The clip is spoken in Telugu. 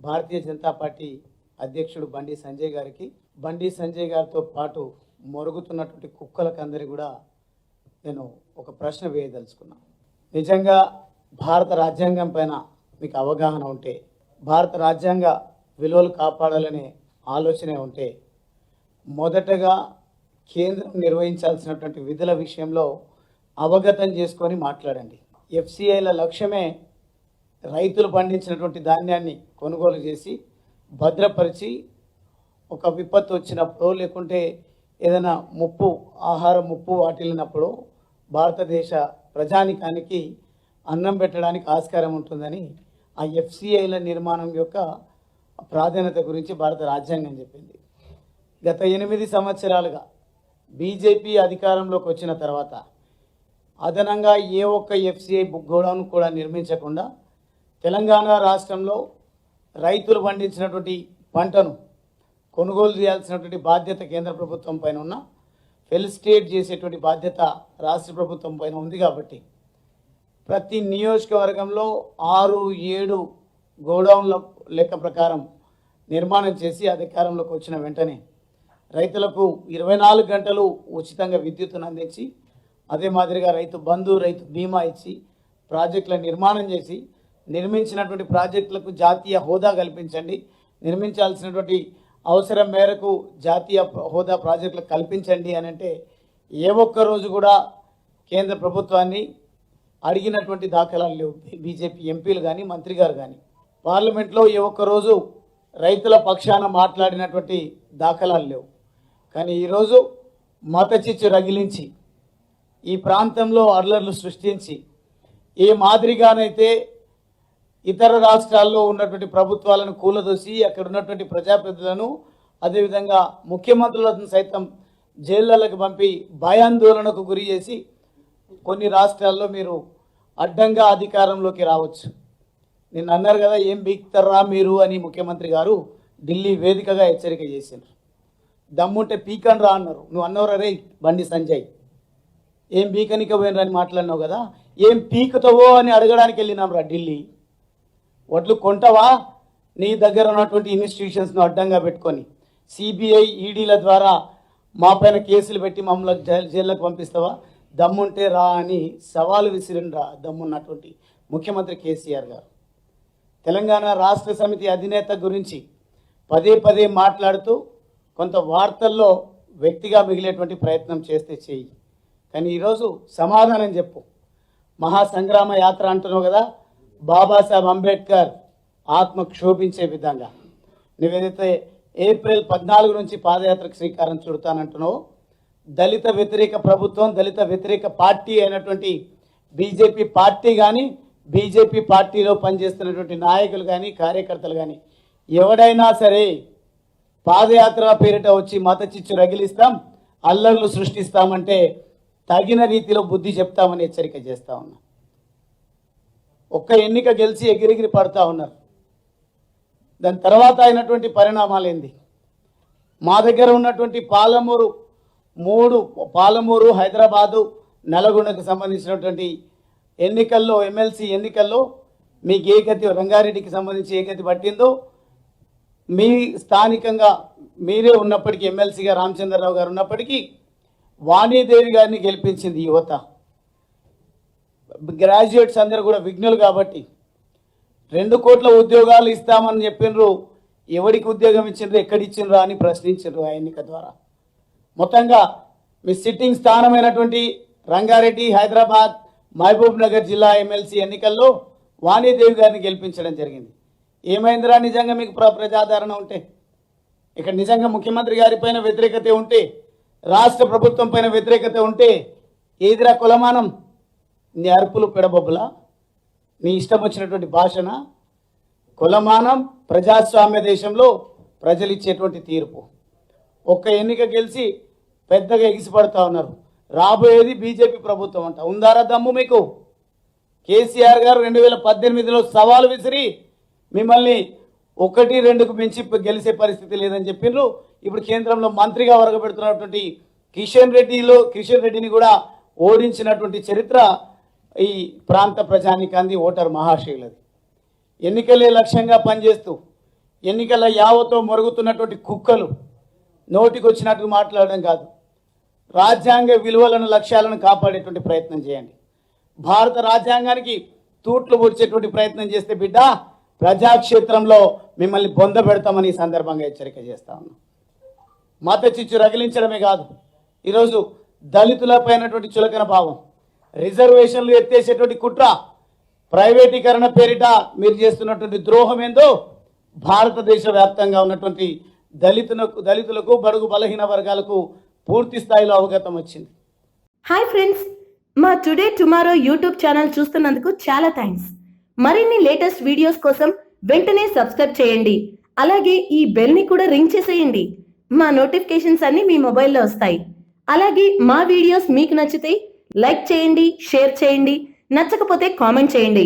భారతీయ జనతా పార్టీ అధ్యక్షుడు బండి సంజయ్ గారికి, బండి సంజయ్ గారితో పాటు మొరుగుతున్నటువంటి కుక్కలకందరి కూడా నేను ఒక ప్రశ్న వేయదలుచుకున్నాను. నిజంగా భారత రాజ్యాంగం పైన మీకు అవగాహన ఉంటే, భారత రాజ్యాంగ విలువలు కాపాడాలనే ఆలోచన ఉంటే, మొదటగా కేంద్రం నిర్వహించాల్సినటువంటి విధుల విషయంలో అవగతం చేసుకొని మాట్లాడండి. ఎఫ్సిఐల లక్ష్యమే రైతులు పండించినటువంటి ధాన్యాన్ని కొనుగోలు చేసి భద్రపరిచి ఒక విపత్తు వచ్చినప్పుడు, లేకుంటే ఏదైనా ముప్పు, ఆహార ముప్పు వాటిల్లినప్పుడు భారతదేశ ప్రజానికానికి అన్నం పెట్టడానికి ఆస్కారం ఉంటుందని ఆ ఎఫ్సిఐల నిర్మాణం యొక్క ప్రాధాన్యత గురించి భారత రాజ్యాంగం చెప్పింది. గత 8 సంవత్సరాలుగా బీజేపీ అధికారంలోకి వచ్చిన తర్వాత అదనంగా ఏ ఒక్క ఎఫ్సిఐ గోడౌన్ కూడా నిర్మించకుండా తెలంగాణ రాష్ట్రంలో రైతులు పండించినటువంటి పంటను కొనుగోలు చేయాల్సినటువంటి బాధ్యత కేంద్ర ప్రభుత్వం పైన ఉన్న, ఫెలిసిటేట్ చేసేటువంటి బాధ్యత రాష్ట్ర ప్రభుత్వం పైన ఉంది. కాబట్టి ప్రతి నియోజకవర్గంలో 6-7 గోడౌన్ల లెక్క ప్రకారం నిర్మాణం చేసి అధికారంలోకి వచ్చిన వెంటనే రైతులకు 24 గంటలు ఉచితంగా విద్యుత్తును అందించి, అదే మాదిరిగా రైతు బంధు, రైతు బీమా ఇచ్చి ప్రాజెక్టుల నిర్మాణం చేసి, నిర్మించినటువంటి ప్రాజెక్టులకు జాతీయ హోదా కల్పించండి, నిర్మించాల్సినటువంటి అవసరం మేరకు జాతీయ హోదా ప్రాజెక్టులకు కల్పించండి అని అంటే ఏ ఒక్క రోజు కూడా కేంద్ర ప్రభుత్వాన్ని అడిగినటువంటి దాఖలాలు లేవు. బీజేపీ ఎంపీలు కానీ మంత్రి గారు కానీ పార్లమెంట్లో ఏ ఒక్క రోజు రైతుల పక్షాన మాట్లాడినటువంటి దాఖలాలు లేవు. కానీ ఈరోజు మత చిచ్చు రగిలించి ఈ ప్రాంతంలో అల్లర్లు సృష్టించి ఏ మాదిరిగానైతే ఇతర రాష్ట్రాల్లో ఉన్నటువంటి ప్రభుత్వాలను కూలదోసి అక్కడ ఉన్నటువంటి ప్రజాప్రతినిధులను, అదేవిధంగా ముఖ్యమంత్రులను సైతం జైళ్ళకు పంపి భయాందోళనకు గురి చేసి కొన్ని రాష్ట్రాల్లో మీరు అడ్డంగా అధికారంలోకి రావచ్చు. నిన్న అన్నారు కదా, ఏం బీక్తారా మీరు అని ముఖ్యమంత్రి గారు ఢిల్లీ వేదికగా హెచ్చరిక చేశారు. దమ్ముంటే పీకన్ రా అన్నారు. నువ్వు అన్నవరా రే బండి సంజయ్, ఏం పీకనిక పోయినరని మాట్లాడినావు కదా, ఏం పీకుతావో అని అడగడానికి వెళ్ళినాం రా ఢిల్లీ. వడ్లు కొంటవా? నీ దగ్గర ఉన్నటువంటి ఇన్స్టిట్యూషన్స్ను అడ్డంగా పెట్టుకొని సిబిఐ, ఈడీల ద్వారా మా పైన కేసులు పెట్టి మమ్మల్ని జైళ్ళకు పంపిస్తావా? దమ్ముంటే రా అని సవాలు విసిరిండ్రా దమ్మున్నటువంటి ముఖ్యమంత్రి కేసీఆర్ గారు. తెలంగాణ రాష్ట్ర సమితి అధినేత గురించి పదే పదే మాట్లాడుతూ కొంత వార్తల్లో వ్యక్తిగా మిగిలేటువంటి ప్రయత్నం చేస్తే చెయ్యి, కానీ ఈరోజు సమాధానం చెప్పు. మహాసంగ్రామ యాత్ర అంటున్నావు కదా, బాబాసాహెబ్ అంబేద్కర్ ఆత్మ క్షోభించే విధంగా నువ్వేదైతే ఏప్రిల్ 14 నుంచి పాదయాత్రకు శ్రీకారం చుడతానంటున్నావు, దళిత వ్యతిరేక ప్రభుత్వం, దళిత వ్యతిరేక పార్టీ అయినటువంటి బీజేపీ పార్టీ కానీ, బీజేపీ పార్టీలో పనిచేస్తున్నటువంటి నాయకులు కానీ, కార్యకర్తలు కానీ ఎవడైనా సరే పాదయాత్ర పేరిట వచ్చి మత చిచ్చు రగిలిస్తాం, అల్లర్లు సృష్టిస్తామంటే తగిన రీతిలో బుద్ధి చెప్తామని హెచ్చరిక చేస్తా ఉన్నా. ఒక్క ఎన్నిక గెలిచి ఎగిరిగిరి పడతా ఉన్నారు. దాని తర్వాత అయినటువంటి పరిణామాలు ఏంది? మా దగ్గర ఉన్నటువంటి పాలమూరు, హైదరాబాదు, నల్గొండకు సంబంధించినటువంటి ఎన్నికల్లో, ఎమ్మెల్సీ ఎన్నికల్లో మీకు ఏ గతి, రంగారెడ్డికి సంబంధించి ఏ గతి పట్టిందో, మీ స్థానికంగా మీరే ఉన్నప్పటికీ, ఎమ్మెల్సీగా రామచంద్రరావు గారు ఉన్నప్పటికీ వాణీదేవి గారిని గెలిపించింది యువత. గ్రాడ్యుయేట్స్ అందరూ కూడా విఘ్నులు కాబట్టి 2 కోట్ల ఉద్యోగాలు ఇస్తామని చెప్పినరు. ఎవరికి ఉద్యోగం ఇచ్చిండ్రు, ఎక్కడిచ్చిండ్రు అని ప్రశ్నించారు ఆ ఎన్నిక ద్వారా. మొత్తంగా మీ సిట్టింగ్ స్థానమైనటువంటి రంగారెడ్డి, హైదరాబాద్, మహబూబ్ నగర్ జిల్లా ఎమ్మెల్సీ ఎన్నికల్లో వాణీదేవి గారిని గెలిపించడం జరిగింది. ఏమైందిరా నిజంగా మీకు ప్రజాదరణ ఉంటే, ఇక్కడ నిజంగా ముఖ్యమంత్రి గారి పైన వ్యతిరేకత ఉంటే, రాష్ట్ర ప్రభుత్వం పైన వ్యతిరేకత ఉంటే ఏదిరా కులమానం? నీ అరుపులు పెడబొబ్బులా? నీ ఇష్టం వచ్చినటువంటి భాషన? కులమానం ప్రజాస్వామ్య దేశంలో ప్రజలు ఇచ్చేటువంటి తీర్పు. ఒక్క ఎన్నిక గెలిచి పెద్దగా ఎగిసిపడతా ఉన్నారు. రాబోయేది బీజేపీ ప్రభుత్వం అంట. ఉందారా దమ్ము మీకు? కేసీఆర్ గారు 2018లో సవాలు విసిరి మిమ్మల్ని 1-2కు మించి గెలిచే పరిస్థితి లేదని చెప్పిండ్రు. ఇప్పుడు కేంద్రంలో మంత్రిగా వరగబెడుతున్నటువంటి కిషన్ రెడ్డిని కూడా ఓడించినటువంటి చరిత్ర ఈ ప్రాంత ప్రజానికాంది, ఓటర్ మహాశయులది. ఎన్నికలే లక్ష్యంగా పనిచేస్తూ ఎన్నికల యావతో మొరుగుతున్నటువంటి కుక్కలు నోటికి వచ్చినట్టు మాట్లాడడం కాదు, రాజ్యాంగ విలువలను లక్ష్యాలను కాపాడేటువంటి ప్రయత్నం చేయండి. భారత రాజ్యాంగానికి తూట్లు పొడిచేటువంటి ప్రయత్నం చేస్తే బిడ్డ ప్రజాక్షేత్రంలో మిమ్మల్ని బొంద పెడతామని ఈ సందర్భంగా హెచ్చరిక చేస్తా ఉన్నాం. మత చిచ్చు రగిలించడమే కాదు, ఈరోజు దళితులపైనటువంటి చులకన భావం, రిజర్వేషన్లు ఎత్తేసేటువంటి కుట్ర, ప్రైవేటీకరణ పేరిట మీరు చేస్తున్నటువంటి ద్రోహం ఏందో భారతదేశ వ్యాప్తంగా ఉన్నటువంటి దళితులకు బడుగు బలహీన వర్గాలకు పూర్తి స్థాయిలో అవగతం వచ్చింది. హాయ్ ఫ్రెండ్స్, మా టుడే టుమారో యూట్యూబ్ ఛానల్ చూస్తున్నందుకు చాలా థ్యాంక్స్. మరిన్ని లేటెస్ట్ వీడియోస్ కోసం వెంటనే సబ్స్క్రైబ్ చేయండి. అలాగే ఈ బెల్ ని కూడా రింగ్ చేసేయండి. మా నోటిఫికేషన్స్ అన్ని మీ మొబైల్లో వస్తాయి. అలాగే మా వీడియోస్ మీకు నచ్చితే లైక్ చేయండి, షేర్ చేయండి, నచ్చకపోతే కామెంట్ చేయండి.